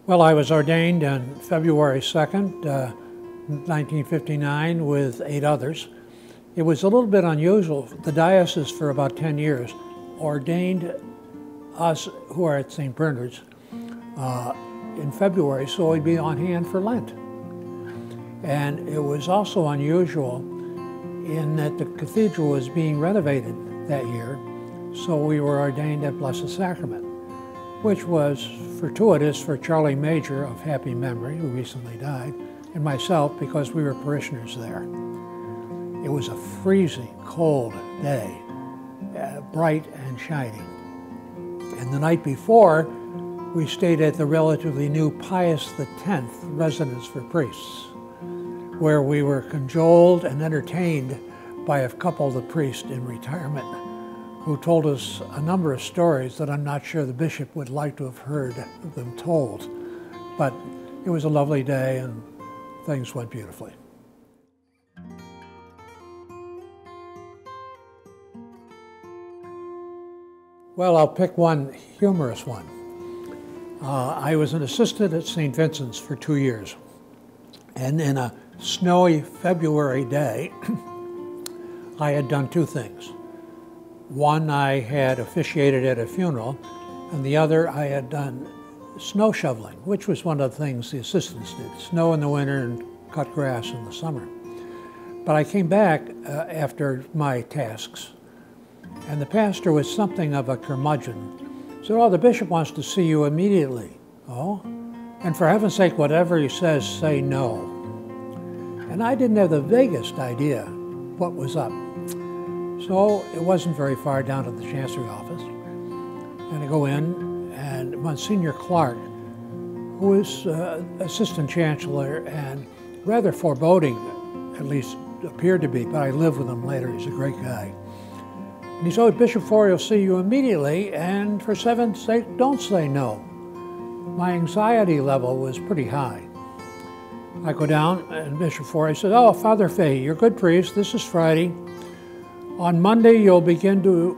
Well, I was ordained on February 2nd, 1959 with 8 others. It was a little bit unusual. The diocese for about 10 years ordained us who are at St. Bernard's in February, so we'd be on hand for Lent. And it was also unusual in that the cathedral was being renovated that year, so we were ordained at Blessed Sacrament, which was fortuitous for Charlie Major of happy memory, who recently died, and myself, because we were parishioners there. It was a freezing cold day, bright and shining. And the night before, we stayed at the relatively new Pius X residence for priests, where we were cajoled and entertained by a couple of the priests in retirement who told us a number of stories that I'm not sure the bishop would like to have heard them told. But it was a lovely day and things went beautifully. Well, I'll pick one humorous one. I was an assistant at St. Vincent's for 2 years. And in a snowy February day, I had done 2 things. One, I had officiated at a funeral, and the other, I had done snow shoveling, which was one of the things the assistants did. Snow in the winter and cut grass in the summer. But I came back after my tasks, and the pastor was something of a curmudgeon. He said, "Oh, the bishop wants to see you immediately." "Oh? And for heaven's sake, whatever he says, say no." And I didn't have the vaguest idea what was up. So it wasn't very far down to the chancery office. And I go in, and Monsignor Clark, who is assistant chancellor and rather foreboding, at least appeared to be, but I lived with him later, he's a great guy. And he said, "Oh, Bishop Fahey will see you immediately, and for heaven's sake, don't say no." My anxiety level was pretty high. I go down, and Bishop Fahey says, "Oh, Father Fahey, you're a good priest, this is Friday. On Monday, you'll begin to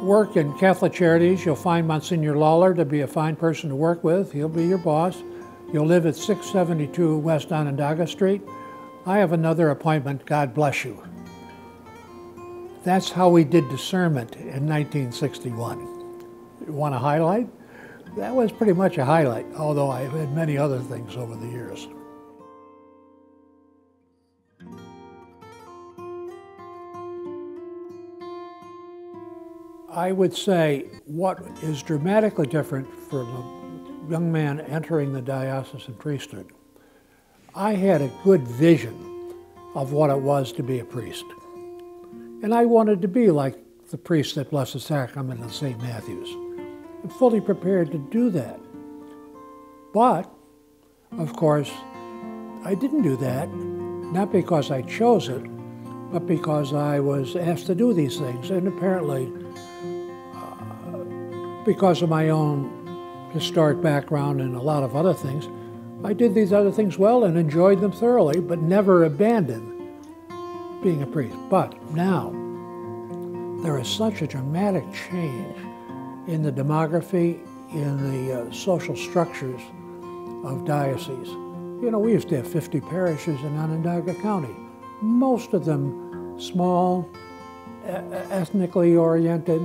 work in Catholic Charities. You'll find Monsignor Lawler to be a fine person to work with. He'll be your boss. You'll live at 672 West Onondaga Street. I have another appointment. God bless you." That's how we did discernment in 1961. You want a highlight? That was pretty much a highlight, although I've had many other things over the years. I would say what is dramatically different for a young man entering the diocesan priesthood, I had a good vision of what it was to be a priest. And I wanted to be like the priests at Blessed Sacrament and St. Matthew's. I'm fully prepared to do that. But, of course, I didn't do that, not because I chose it, but because I was asked to do these things. And apparently, because of my own historic background and a lot of other things, I did these other things well and enjoyed them thoroughly, but never abandoned being a priest. But now, there is such a dramatic change in the demography, in the social structures of dioceses. You know, we used to have 50 parishes in Onondaga County, most of them small, ethnically oriented,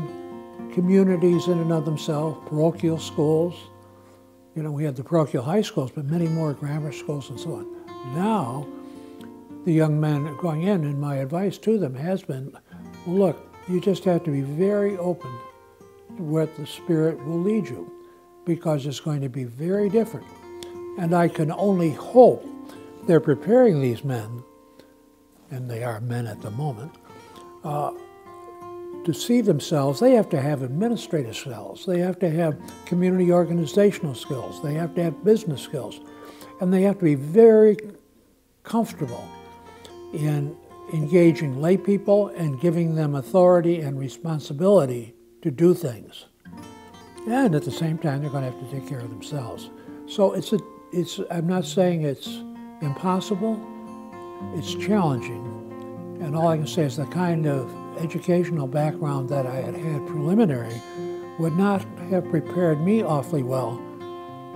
communities in and of themselves, parochial schools. You know, we had the parochial high schools, but many more grammar schools and so on. Now, the young men going in, and my advice to them has been, well, look, you just have to be very open to what the Spirit will lead you, because it's going to be very different. And I can only hope they're preparing these men, and they are men at the moment, to see themselves. They have to have administrative skills, they have to have community organizational skills, they have to have business skills, and they have to be very comfortable in engaging lay people and giving them authority and responsibility to do things. And at the same time, they're going to have to take care of themselves. So I'm not saying it's impossible, it's challenging. And all I can say is the kind of educational background that I had had preliminary would not have prepared me awfully well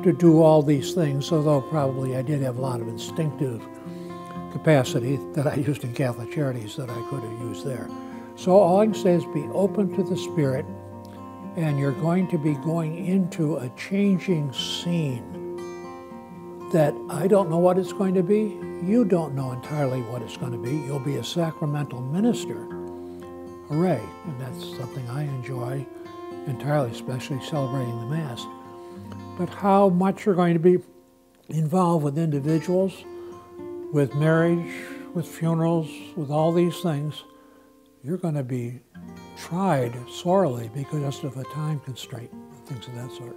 to do all these things, although probably I did have a lot of instinctive capacity that I used in Catholic Charities that I could have used there. So all I can say is be open to the Spirit, and you're going to be going into a changing scene that I don't know what it's going to be. You don't know entirely what it's going to be. You'll be a sacramental minister. Hooray. And that's something I enjoy entirely, especially celebrating the Mass. But how much you're going to be involved with individuals, with marriage, with funerals, with all these things, you're going to be tried sorely because of a time constraint and things of that sort.